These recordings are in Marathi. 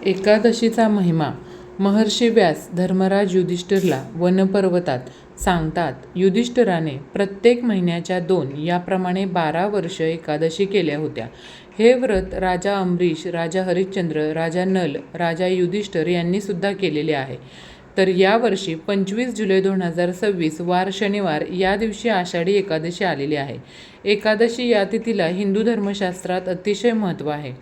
एकादशीचा महिमा महर्षी व्यास धर्मराज युधिष्ठिरला वनपर्वतात सांगतात. युधिष्ठिराने प्रत्येक महिन्याच्या 2 याप्रमाणे 12 वर्ष एकादशी केल्या होत्या. हे व्रत राजा अंबरीश, राजा हरिश्चंद्र, राजा नल, राजा युधिष्ठिर यांनी सुद्धा केलेले आहे. तर यावर्षी 25 जुलै 2026 वार शनिवार या दिवशी आषाढी एकादशी आलेली आहे. एकादशी या तिथीला हिंदू धर्मशास्त्रात अतिशय महत्त्व आहे.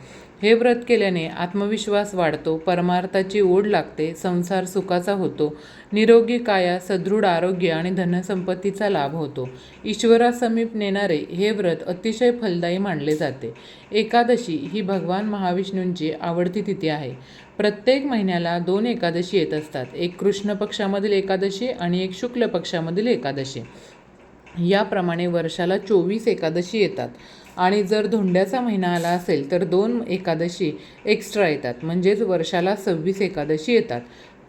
हे व्रत केल्याने आत्मविश्वास वाढतो, परमार्थाची ओढ लागते, संसार सुखाचा होतो, निरोगी काया, सदृढ आरोग्य आणि धनसंपत्तीचा लाभ होतो. ईश्वरासमीप नेणारे हे व्रत अतिशय फलदायी मानले जाते. एकादशी ही भगवान महाविष्णूंची आवडती तिथी आहे. प्रत्येक महिन्याला 2 एकादशी येत असतात. एक कृष्ण पक्षामधील एकादशी आणि एक शुक्ल पक्षामधील एकादशी. याप्रमाणे वर्षाला 24 एकादशी येतात आणि जर धोंड्याचा महिना आला असेल तर 2 एकादशी एक्स्ट्रा येतात, म्हणजेच वर्षाला 26 एकादशी येतात.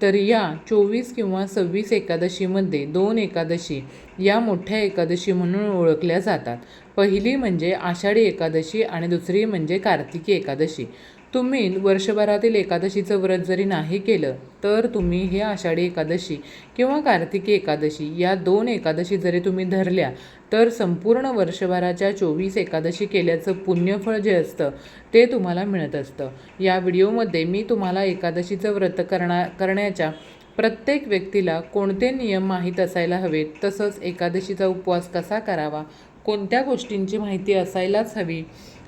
तर या 24 किंवा 26 एकादशीमध्ये 2 एकादशी या मोठ्या एकादशी म्हणून ओळखल्या जातात. पहिली म्हणजे आषाढी एकादशी आणि दुसरी म्हणजे कार्तिकी एकादशी. तुम्ही वर्षभरातील एकादशीचं व्रत जरी नाही केलं तर तुम्ही हे आषाढी एकादशी किंवा कार्तिकी एकादशी या 2 एकादशी जरी तुम्ही धरल्या तर संपूर्ण वर्षभराच्या 24 एकादशी केल्याचं पुण्यफळ जे असतं ते तुम्हाला मिळत असतं. या व्हिडिओमध्ये मी तुम्हाला एकादशीचं व्रत करण्याच्या प्रत्येक व्यक्तीला कोणते नियम माहीत असायला हवेत, तसंच एकादशीचा उपवास कसा करावा, कोणत्या गोष्टींची माहिती असायलाच हवी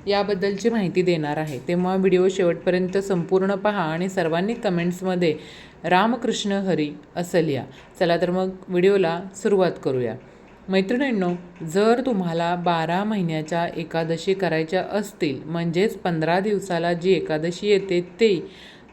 याबद्दलची माहिती देणार आहे. तेव्हा व्हिडिओ शेवटपर्यंत संपूर्ण पहा आणि सर्वांनी कमेंट्समध्ये रामकृष्ण हरी असं लिहा. चला तर मग व्हिडिओला सुरुवात करूया. मैत्रिणींनो, जर तुम्हाला 12 महिन्याच्या एकादशी करायच्या असतील, म्हणजेच 15 दिवसाला जी एकादशी येते ते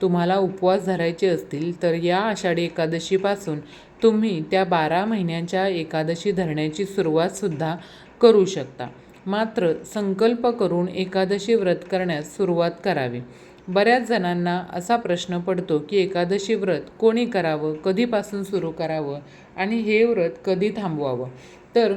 तुम्हाला उपवास धरायचे असतील, तर या आषाढी एकादशीपासून तुम्ही त्या 12 महिन्यांच्या एकादशी धरण्याची सुरुवातसुद्धा करू शकता. मात्र संकल्प करून एकादशी व्रत करण्यास सुरुवात करावी. बऱ्याच जणांना असा प्रश्न पडतो की एकादशी व्रत कोणी करावं, कधीपासून सुरू करावं आणि हे व्रत कधी थांबवावं. तर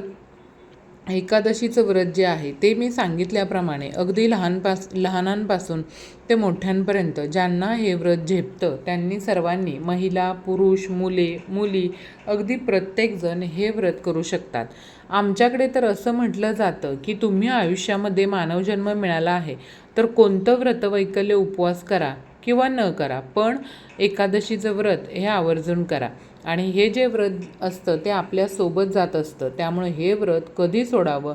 एकादशीचं व्रत जे आहे ते मी सांगितल्याप्रमाणे अगदी लहानांपासून ते मोठ्यांपर्यंत ज्यांना हे व्रत झेपतं त्यांनी सर्वांनी, महिला, पुरुष, मुली अगदी प्रत्येकजण हे व्रत करू शकतात. आमच्याकडे तर असं म्हटलं जातं की तुम्ही आयुष्यामध्ये मानवजन्म मिळाला आहे तर कोणतं व्रतवैकल्य उपवास करा किंवा न करा, पण एकादशीचं व्रत हे आवर्जून करा. आणि हे जे व्रत असतं ते आपल्यासोबत जात असतं, त्यामुळे हे व्रत कधी सोडावं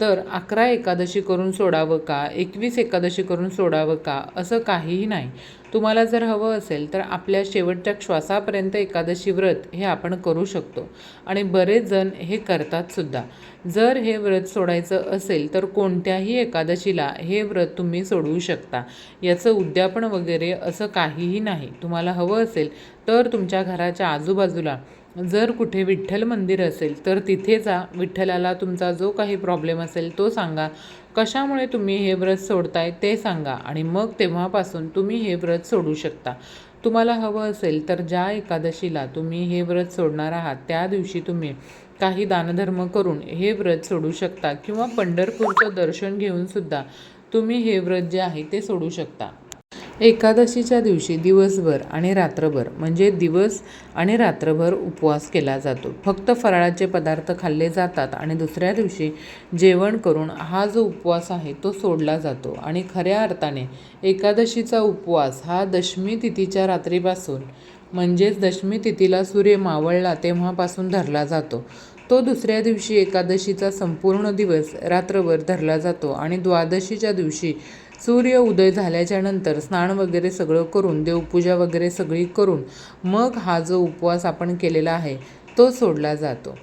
तर 11 एकादशी करून सोडावं का, 21 एकादशी करून सोडावं का, असं काहीही नाही. तुम्हाला जर हवं असेल तर आपल्या शेवटच्या श्वासापर्यंत एकादशी व्रत हे आपण करू शकतो आणि बरेच जण हे करतात सुद्धा. जर हे व्रत सोडायचं असेल तर कोणत्याही एकादशीला हे व्रत तुम्ही सोडवू शकता. याचं उद्यापन वगैरे असं काहीही नाही. तुम्हाला हवं असेल तर तुमच्या घराच्या आजूबाजूला जर कुठे विठ्ठल मंदिर असेल तर तिथे जा, विठ्ठलाला तुमचा जो काही प्रॉब्लेम असेल तो सांगा, कशामुळे तुम्ही हे व्रत सोडताय ते सांगा आणि मग तेव्हापासून तुम्ही हे व्रत सोडू शकता. तुम्हाला हवं असेल तर ज्या एकादशीला तुम्ही हे व्रत सोडणार आहात त्या दिवशी तुम्ही काही दानधर्म करून हे व्रत सोडू शकता किंवा पंढरपूरचं दर्शन घेऊन सुद्धा तुम्ही हे व्रत जे आहे ते सोडू शकता. एकादशीच्या दिवशी दिवसभर आणि रात्रभर, म्हणजे दिवस आणि रात्रभर उपवास केला जातो. फक्त फराळाचे पदार्थ खाल्ले जातात आणि दुसऱ्या दिवशी जेवण करून हा जो उपवास आहे तो सोडला जातो. आणि खऱ्या अर्थाने एकादशीचा उपवास हा दशमी तिथीच्या रात्रीपासून, म्हणजेच दशमी तिथीला सूर्य मावळला तेव्हापासून धरला जातो. तो दुसऱ्या दिवशी एकादशीचा संपूर्ण दिवस रात्रभर धरला जातो आणि द्वादशीच्या दिवशी सूर्य उदय झाल्याच्या नंतर स्नान वगैरे सगळं करून, देवपूजा वगैरे सगळी करून मग हा जो उपवास आपण केलेला आहे तो सोडला जातो.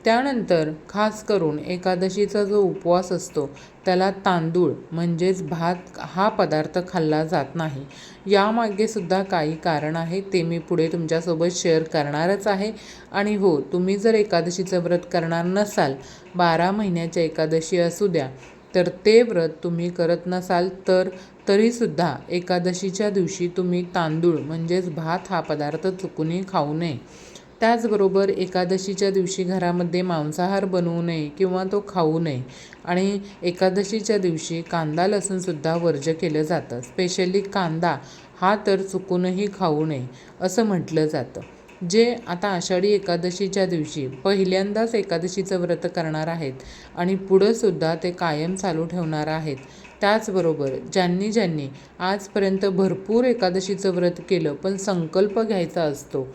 त्यानंतर खास करून एकादशीचा जो उपवास असतो त्याला तांदूळ म्हणजेच भात हा पदार्थ खाल्ला जात नाही. यामागे सुद्धा काही कारण आहे, ते मी पुढे तुमच्यासोबत शेअर करणारच आहे. आणि हो, तुम्ही जर एकादशीचं व्रत करणार नसाल, 12 महिन्याच्या एकादशी असू द्या, तर ते व्रत तुम्ही करत नसाल तर तरीसुद्धा एकादशीच्या दिवशी तुम्ही तांदूळ म्हणजेच भात हा पदार्थ चुकूनही खाऊ नये. त्याचबरोबर एकादशीच्या दिवशी घरामध्ये मांसाहार बनवू नये किंवा तो खाऊ नये. आणि एकादशीच्या दिवशी कांदा लसूणसुद्धा वर्ज्य केलं जातं. स्पेशली कांदा हा तर चुकूनही खाऊ नये असं म्हटलं जातं. जे आता आषाढी एकादशीच्या दिवशी पहिल्यांदाच एकादशीचं व्रत करणार आहेत आणि पुढंसुद्धा ते कायम चालू ठेवणार आहेत, त्याचबरोबर ज्यांनी ज्यांनी आजपर्यंत भरपूर एकादशीचं व्रत केलं पण संकल्प घ्यायचा असतो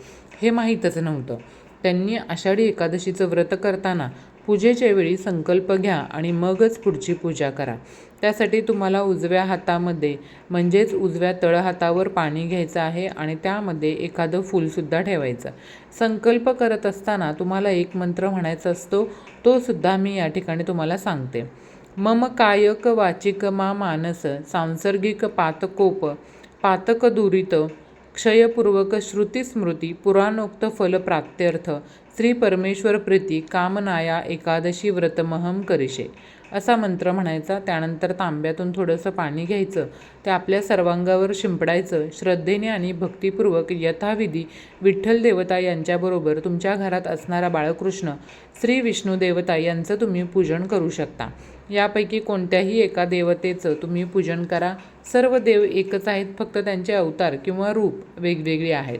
हे माहीतच नव्हतं, त्यांनी आषाढी एकादशीचं व्रत करताना पूजेच्या वेळी संकल्प घ्या आणि मगच पुढची पूजा करा. त्यासाठी तुम्हाला उजव्या हातामध्ये म्हणजेच उजव्या तळहातावर पाणी घ्यायचं आहे आणि त्यामध्ये एखादं फूलसुद्धा ठेवायचं. संकल्प करत असताना तुम्हाला एक मंत्र म्हणायचा असतो, तो सुद्धा मी या ठिकाणी तुम्हाला सांगते. मम कायक वाचिक मा मानस सांसर्गिक पातकोप पातक दुरित क्षयपूर्वक श्रुतिस्मृती पुराणोक्त फल प्राप्त्यर्थ श्री परमेश्वर प्रीती कामनाया एकादशी व्रतमहम करिषे असा मंत्र म्हणायचा. त्यानंतर तांब्यातून थोडंसं पाणी घ्यायचं, ते आपल्या सर्वांगावर शिंपडायचं. श्रद्धेने आणि भक्तिपूर्वक यथाविधी विठ्ठल देवता यांच्याबरोबर तुमच्या घरात असणारा बाळकृष्ण श्री विष्णू देवता यांचं तुम्ही पूजन करू शकता. यापैकी कोणत्याही एका देवतेचं तुम्ही पूजन करा. सर्व देव एकच आहेत, फक्त त्यांचे अवतार किंवा रूप वेगवेगळे आहेत.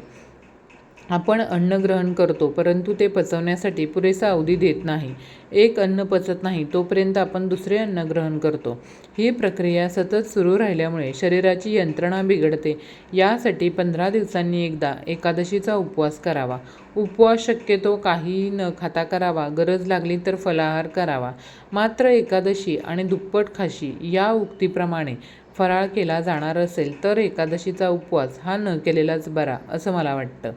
आपण अन्न ग्रहण करतो परंतु ते पचवण्यासाठी पुरेसा अवधी देत नाही. एक अन्न पचत नाही तोपर्यंत आपण दुसरे अन्न ग्रहण करतो. ही प्रक्रिया सतत सुरू राहिल्यामुळे शरीराची यंत्रणा बिघडते. यासाठी 15 दिवसांनी एकदा एकादशीचा उपवास करावा. उपवास शक्यतो काही न खाता करावा, गरज लागली तर फलाहार करावा. मात्र एकादशी आणि दुप्पट खाशी या उक्तीप्रमाणे फराळ केला जाणार असेल तर एकादशीचा उपवास हा न केलेलाच बरा असं मला वाटतं.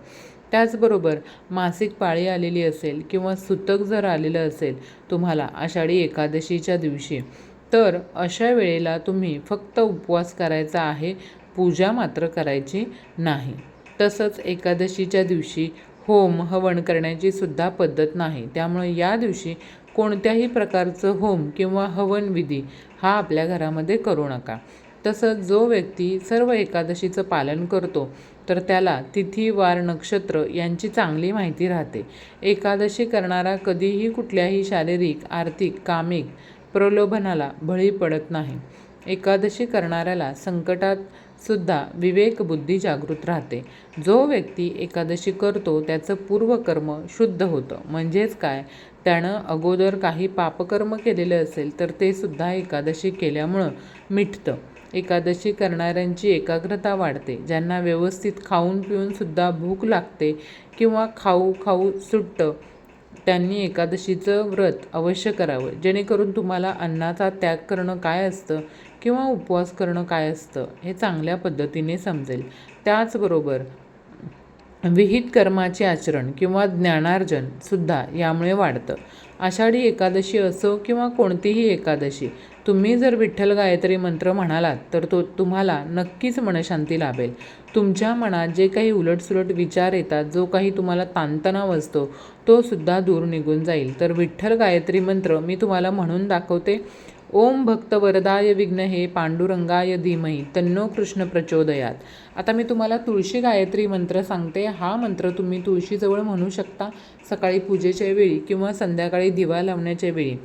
त्याचबरोबर मासिक पाळी आलेली असेल किंवा सुतक जर आलेलं असेल तुम्हाला आषाढी एकादशीच्या दिवशी, तर अशा वेळेला तुम्ही फक्त उपवास करायचा आहे, पूजा मात्र करायची नाही. तसंच एकादशीच्या दिवशी होम हवन करण्याची सुद्धा पद्धत नाही. त्यामुळे या दिवशी कोणत्याही प्रकारचं होम किंवा हवन विधी हा आपल्या घरामध्ये करू नका. तसंच जो व्यक्ती सर्व एकादशीचं पालन करतो तर त्याला तिथी वार नक्षत्र यांची चांगली माहिती राहते. एकादशी करणारा कधीही कुठल्याही शारीरिक आर्थिक कामिक प्रलोभनाला बळी पडत नाही. एकादशी करणाऱ्याला संकटात सुद्धा विवेक बुद्धी जागृत राहते. जो व्यक्ती एकादशी करतो त्याचं पूर्वकर्म शुद्ध होतं. म्हणजेच काय, त्यानं अगोदर काही पापकर्म केलेलं असेल तर ते सुद्धा एकादशी केल्यामुळं मिटतं. एकादशी करणाऱ्यांची एकाग्रता वाढते. ज्यांना व्यवस्थित खाऊन पिऊन सुद्धा भूक लागते किंवा खाऊ खाऊ सुटतं त्यांनी एकादशीचं व्रत अवश्य करावं, जेणेकरून तुम्हाला अन्नाचा त्याग करणं काय असतं किंवा उपवास करणं काय असतं हे चांगल्या पद्धतीने समजेल. त्याचबरोबर विहित कर्माचे आचरण किंवा ज्ञानार्जन सुद्धा यामुळे वाढतं. आषाढी एकादशी असो किंवा कोणतीही एकादशी, तुम्ही जर विठ्ठल गायत्री मंत्र म्हणालात तर तो तुम्हाला नक्कीच मनशांती लाभेल. तुमच्या मनात जे काही उलटसुलट विचार येतात, जो काही तुम्हाला ताणतणाव असतो तो सुद्धा दूर निघून जाईल. तर विठ्ठल गायत्री मंत्र मी तुम्हाला म्हणून दाखवते. ओम भक्त वरदाय विघ्नहे पांडुरंगाय धीमहि तन्नो कृष्ण प्रचोदयात. आता मी तुम्हाला तुळशी गायत्री मंत्र सांगते. हा मंत्र तुम्ही तुळशीजवळ म्हणू शकता सकाळी पूजेच्या वेळी किंवा संध्याकाळी दिवा लावण्याच्या वेळी.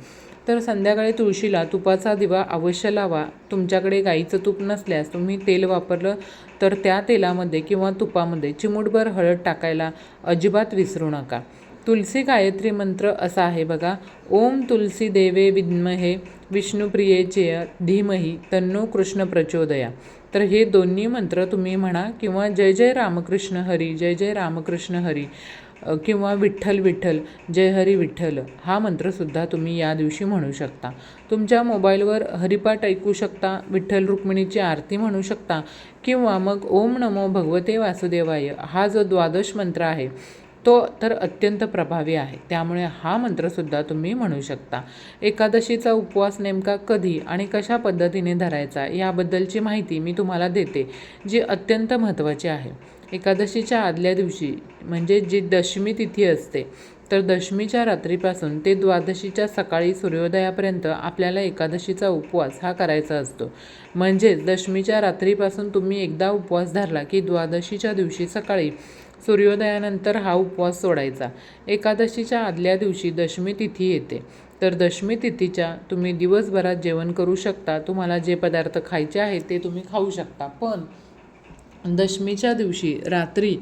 तर संध्याकाळी तुळशीला तुपाचा दिवा अवश्य लावा. तुमच्याकडे गाईचं तूप नसल्यास तुम्ही तेल वापरलं तर त्या तेलामध्ये किंवा तुपामध्ये चिमूटभर हळद टाकायला अजिबात विसरू नका. तुलसी गायत्री मंत्र असा आहे बघा. ओम तुलसी देवे विद्महे विष्णुप्रियेचे धीमहि तन्नो कृष्ण प्रचोदया. तर हे दोन्ही मंत्र तुम्ही म्हणा किंवा जय जय रामकृष्ण हरी, जय जय रामकृष्ण हरी किंवा विठ्ठल विठ्ठल जय हरी विठ्ठल हा मंत्रसुद्धा तुम्ही या दिवशी म्हणू शकता. तुमच्या मोबाईलवर हरिपाठ ऐकू शकता, विठ्ठल रुक्मिणीची आरती म्हणू शकता किंवा मग ओम नमो भगवते वासुदेवाय हा जो द्वादश मंत्र आहे तो तर अत्यंत प्रभावी आहे. त्यामुळे हा मंत्रसुद्धा तुम्ही म्हणू शकता. एकादशीचा उपवास नेमका कधी आणि कशा पद्धतीने धरायचा याबद्दलची माहिती मी तुम्हाला देते, जी अत्यंत महत्त्वाची आहे. एकादशीच्या आदल्या दिवशी म्हणजे जी दशमी तिथी असते, तर दशमीच्या रात्रीपासून ते द्वादशीच्या सकाळी सूर्योदयापर्यंत आपल्याला एकादशीचा उपवास हा करायचा असतो. म्हणजेच दशमीच्या रात्रीपासून तुम्ही एकदा उपवास धरला की द्वादशीच्या दिवशी सकाळी सूर्योदयानंतर हा उपवास सोडायचा. एकादशीच्या आदल्या दिवशी दशमी तिथी येते, तर दशमी तिथीच्या तुम्ही दिवसभरात जेवण करू शकता. तुम्हाला जे पदार्थ खायचे आहेत ते तुम्ही खाऊ शकता. पण दशमीच्या दिवशी रात्री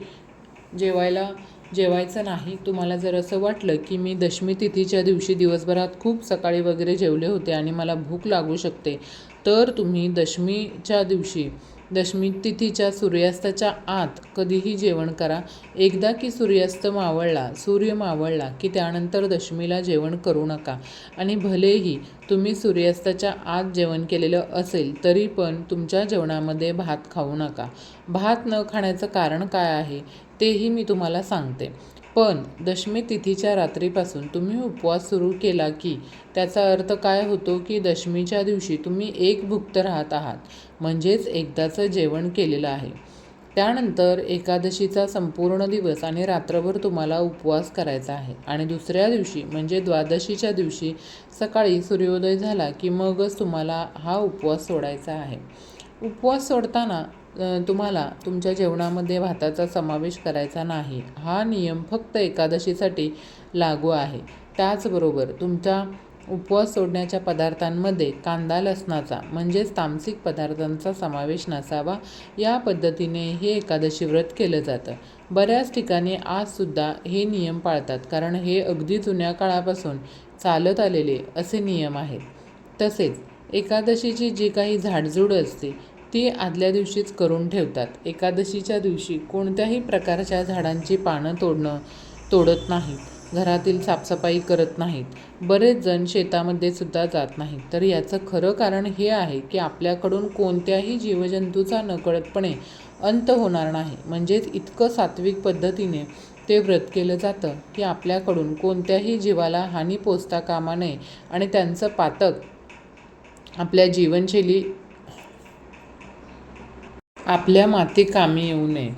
जेवायचं नाही. तुम्हाला जर असं वाटलं की मी दशमी तिथीच्या दिवशी दिवसभरात खूप सकाळी वगैरे जेवले होते आणि मला भूक लागू शकते, तर तुम्ही दशमीच्या दिवशी दशमी तिथीच्या सूर्यास्ताच्या आत कधीही जेवण करा. एकदा की सूर्य मावळला की त्यानंतर दशमीला जेवण करू नका. आणि भलेही तुम्ही सूर्यास्ताच्या आत जेवण केलेलं असेल तरी पण तुमच्या जेवणामध्ये भात खाऊ नका. भात न खाण्याचं कारण काय आहे तेही मी तुम्हाला सांगते. पण दशमी तिथीच्या रात्रीपासून तुम्ही उपवास सुरू केला की त्याचा अर्थ काय होतो की दशमीच्या दिवशी तुम्ही एकभुक्त राहत आहात, म्हणजेच एकदाचं जेवण केलेलं आहे. त्यानंतर एकादशीचा संपूर्ण दिवस आणि रात्रभर तुम्हाला उपवास करायचा आहे आणि दुसऱ्या दिवशी म्हणजे द्वादशीच्या दिवशी सकाळी सूर्योदय झाला की मगच तुम्हाला हा उपवास सोडायचा आहे. उपवास सोडताना तुम्हाला तुमच्या जेवणामध्ये भाताचा समावेश करायचा नाही. हा नियम फक्त एकादशीसाठी लागू आहे. त्याचबरोबर तुमच्या उपवास सोडण्याच्या पदार्थांमध्ये कांदा लसणाचा म्हणजेच तामसिक पदार्थांचा समावेश नसावा. या पद्धतीने हे एकादशी व्रत केलं जातं. बऱ्याच ठिकाणी आजसुद्धा हे नियम पाळतात, कारण हे अगदी जुन्या काळापासून चालत आलेले असे नियम आहेत. तसेच एकादशीची जी काही झाडझूड असते ती आदल्या दिवशीच करून ठेवतात. एकादशीच्या दिवशी कोणत्याही प्रकारच्या झाडांची पानं तोडत नाहीत. घरातील साफसफाई करत नाहीत. बरेच जण शेतामध्ये सुद्धा जात नाहीत. तर याचं खरं कारण हे आहे की आपल्याकडून कोणत्याही जीवजंतूचा नकळतपणे अंत होणार नाही. म्हणजेच इतकं सात्विक पद्धतीने ते व्रत केलं जातं की आपल्याकडून कोणत्याही जीवाला हानी पोचता कामा नये आणि त्यांचं पातक आपल्या माती कामी येऊ नये.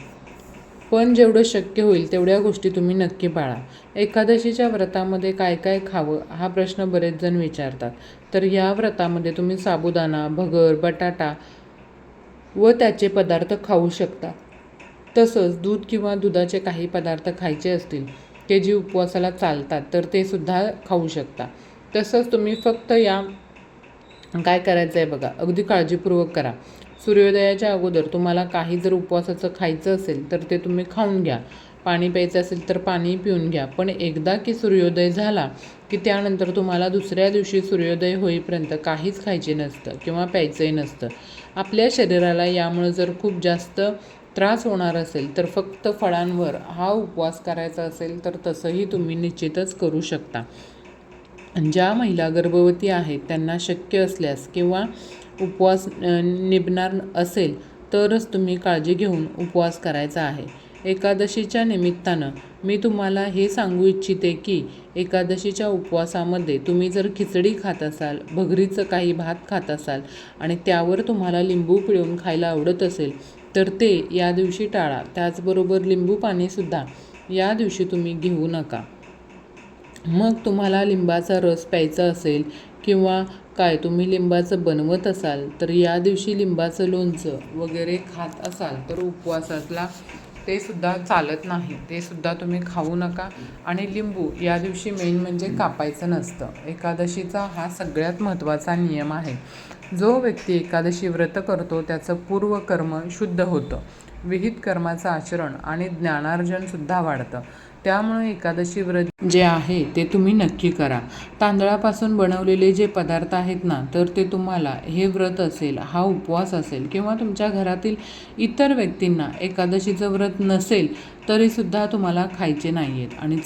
पण जेवढं शक्य होईल तेवढ्या गोष्टी तुम्ही नक्की पाळा. एकादशीच्या व्रतामध्ये काय काय खावं हा प्रश्न बरेच जण विचारतात. तर या व्रतामध्ये तुम्ही साबुदाणा, भगर, बटाटा व त्याचे पदार्थ खाऊ शकता. तसंच दूध किंवा दुधाचे काही पदार्थ खायचे असतील ते जे उपवासाला चालतात तर ते सुद्धा खाऊ शकता. तसंच तुम्ही फक्त काय करायचं आहे बघा, अगदी काळजीपूर्वक करा. सूर्योदयाच्या अगोदर तुम्हाला काही जर उपवासाचं खायचं असेल तर ते तुम्ही खाऊन घ्या. पाणी प्यायचं असेल तर पाणी पिऊन घ्या. पण एकदा की सूर्योदय झाला की त्यानंतर तुम्हाला दुसऱ्या दिवशी सूर्योदय होईपर्यंत काहीच खायचे नसतं किंवा प्यायचंही नसतं. आपल्या शरीराला यामुळे जर खूप जास्त त्रास होणार असेल तर फक्त फळांवर हा उपवास करायचा असेल तर तसंही तुम्ही निश्चितच करू शकता. ज्या महिला गर्भवती आहेत त्यांना शक्य असल्यास किंवा उपवास निभणार असेल तरच तुम्ही काळजी घेऊन उपवास करायचा आहे. एकादशीच्या निमित्तानं मी तुम्हाला हे सांगू इच्छिते की एकादशीच्या उपवासामध्ये तुम्ही जर खिचडी खात असाल, भगरीचं काही भात खात असाल आणि त्यावर तुम्हाला लिंबू पिळून खायला आवडत असेल तर ते या दिवशी टाळा. त्याचबरोबर लिंबू पाणीसुद्धा या दिवशी तुम्ही घेऊ नका. मग तुम्हाला लिंबाचा रस प्यायचा असेल किंवा काय तुम्ही लिंबाचं बनवत असाल तर या दिवशी लिंबाचं लोणचं वगैरे खात असाल तर उपवासाला ते सुद्धा चालत नाही. ते सुद्धा तुम्ही खाऊ नका. आणि लिंबू या दिवशी मेन म्हणजे कापायचं नसतं. एकादशीचा हा सगळ्यात महत्त्वाचा नियम आहे. जो व्यक्ती एकादशी व्रत करतो त्याचं पूर्वकर्म शुद्ध होतं, विहित कर्माचं आचरण आणि ज्ञानार्जनसुद्धा वाढतं. त्यामुळे एकादशी व्रत जे आहे ते तुम्ही नक्की करा. तांदळापासून बनवलेले जे पदार्थ आहेत ना तर ते तुम्हाला हे व्रत असेल, हा उपवास असेल किंवा तुमच्या घरातील इतर व्यक्तींना एकादशीचं व्रत नसेल तरीसुद्धा तुम्हाला खायचे नाही आहेत. आणि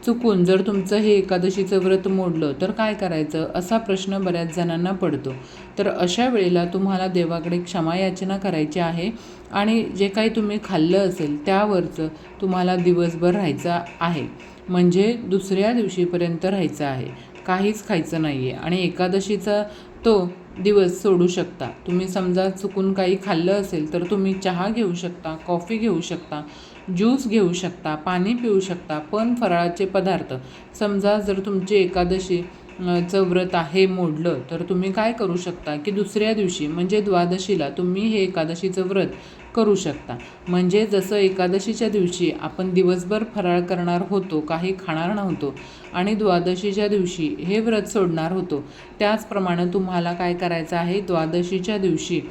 चुकून जर तुमचं हे एकादशीचं व्रत मोडलं तर काय करायचं असा प्रश्न बऱ्याच जणांना पडतो. तर अशा वेळेला तुम्हाला देवाकडे क्षमायाचना करायची आहे आणि जे काही तुम्ही खाल्लं असेल त्यावरचं तुम्हाला दिवसभर राहायचं आहे. म्हणजे दुसऱ्या दिवशीपर्यंत राहायचं आहे, काहीच खायचं नाही आहे. आणि एकादशीचा तो दिवस सोडू शकता. तुम्ही समजा चुकून काही खाल्लं असेल तर तुम्ही चहा घेऊ शकता, कॉफी घेऊ शकता, ज्यूस घेऊ शकता, पाणी पिऊ शकता. पण फराळाचे पदार्थ समजा जर तुमची एकादशी चं व्रत आहे मोडलं, तर तुम्ही काय करू शकता की दुसऱ्या दिवशी म्हणजे द्वादशीला तुम्ही हे एकादशीचं व्रत करू शकता. म्हणजे जसं एकादशीच्या दिवशी आपण दिवसभर फराळ करणार होतो, काही खाणार नव्हतो आणि द्वादशीच्या दिवशी हे व्रत सोडणार होतो, त्याचप्रमाणे तुम्हाला काय करायचं आहे, द्वादशीच्या दिवशी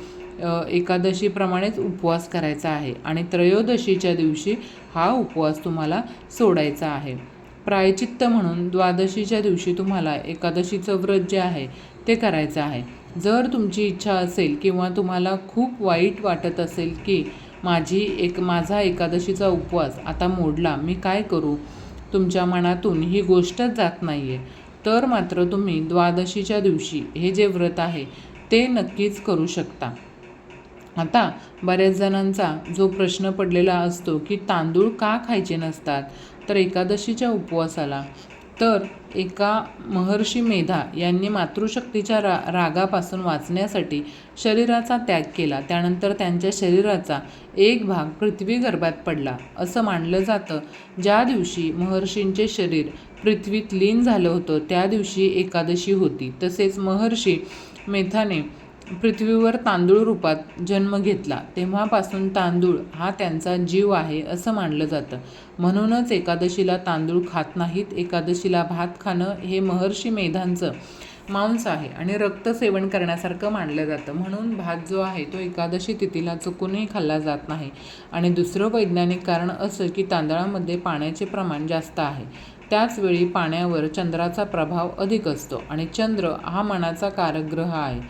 एकादशीप्रमाणेच उपवास करायचा आहे आणि त्रयोदशीच्या दिवशी हा उपवास तुम्हाला सोडायचा आहे. प्रायचित्त म्हणून द्वादशीच्या दिवशी तुम्हाला एकादशीचं व्रत जे आहे ते करायचं आहे. जर तुमची इच्छा असेल किंवा तुम्हाला खूप वाईट वाटत असेल की माझा एकादशीचा उपवास आता मोडला, मी काय करू, तुमच्या मनातून ही गोष्टच जात नाही आहे, तर मात्र तुम्ही द्वादशीच्या दिवशी हे जे व्रत आहे ते नक्कीच करू शकता. आता बऱ्याच जणांचा जो प्रश्न पडलेला असतो की तांदूळ का खायचे नसतात, तर एकादशीच्या उपवासाला तर एका महर्षी मेधा यांनी मातृशक्तीच्या रागापासून वाचण्यासाठी शरीराचा त्याग केला. त्यानंतर त्यांच्या शरीराचा एक भाग पृथ्वी गर्भात पडला असं मानलं जातं. ज्या दिवशी महर्षींचे शरीर पृथ्वीत लीन झालं होतं त्या दिवशी एकादशी होती. तसेच महर्षी मेधाने पृथ्वीवर तांदूळ रूपात जन्म घेतला, तेव्हापासून तांदूळ हा त्यांचा जीव आहे असं मानलं जातं. म्हणूनच एकादशीला तांदूळ खात नाहीत. एकादशीला भात खाणं हे महर्षी मेधांचं मांस आहे आणि रक्तसेवन करण्यासारखं मानलं जातं. म्हणून भात जो आहे तो एकादशी तिथीला चुकूनही खाल्ला जात नाही. आणि दुसरं वैज्ञानिक कारण असं की तांदळामध्ये पाण्याचे प्रमाण जास्त आहे. त्याचवेळी पाण्यावर चंद्राचा प्रभाव अधिक असतो आणि चंद्र हा मनाचा कारक ग्रह आहे.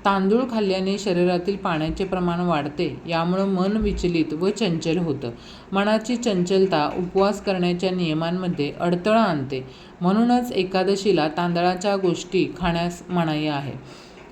तांदूळ खाल्ल्याने शरीरातील पाण्याचे प्रमाण वाढते, यामुळं मन विचलित व चंचल होतं. मनाची चंचलता उपवास करण्याच्या नियमांमध्ये अडथळा आणते. म्हणूनच एकादशीला तांदळाच्या गोष्टी खाण्यास मनाई आहे.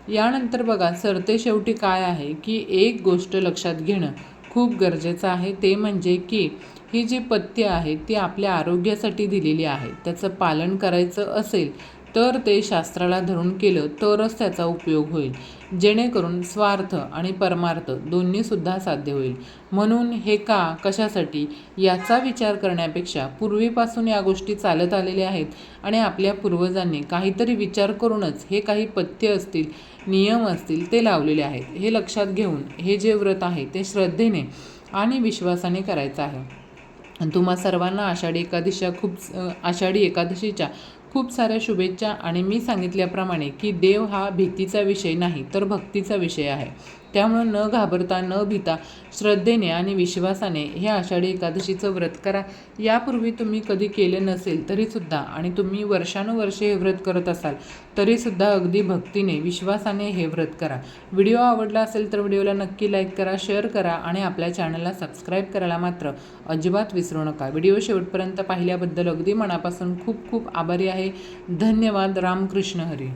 यानंतर बघा, सरतेशेवटी काय आहे की एक गोष्ट लक्षात घेणं खूप गरजेचं आहे. ते म्हणजे की ही जी पथ्य आहे ती आपल्या आरोग्यासाठी दिलेली आहे. त्याचं पालन करायचं असेल तर ते शास्त्राला धरून केलं तरच त्याचा उपयोग होईल, जेणेकरून स्वार्थ आणि परमार्थ दोन्हीसुद्धा साध्य होईल. म्हणून हे का, कशासाठी याचा विचार करण्यापेक्षा पूर्वीपासून या गोष्टी चालत आलेल्या आहेत आणि आपल्या पूर्वजांनी काहीतरी विचार करूनच हे काही पथ्य असतील, नियम असतील ते लावलेले आहेत. हे लक्षात घेऊन हे जे व्रत आहे ते श्रद्धेने आणि विश्वासाने करायचं आहे. तुम्हा सर्वांना आषाढी एकादशीच्या खूप साऱ्या शुभेच्छा. आणि मी सांगितल्याप्रमाणे की देव हा भीतीचा विषय नाही तर भक्तीचा विषय आहे. त्यामुळं न घाबरता न भीता श्रद्धेने आणि विश्वासाने हे आषाढी एकादशीचं व्रत करा. यापूर्वी तुम्ही कधी केलं नसेल तरीसुद्धा आणि तुम्ही वर्षानुवर्षे हे व्रत करत असाल तरीसुद्धा अगदी भक्तीने विश्वासाने हे व्रत करा. व्हिडिओ आवडला असेल तर व्हिडिओला नक्की लाईक करा, शेअर करा आणि आपल्या चॅनलला सबस्क्राईब करायला मात्र अजिबात विसरू नका. व्हिडिओ शेवटपर्यंत पाहिल्याबद्दल अगदी मनापासून खूप खूप आभारी आहे. धन्यवाद. रामकृष्ण हरी.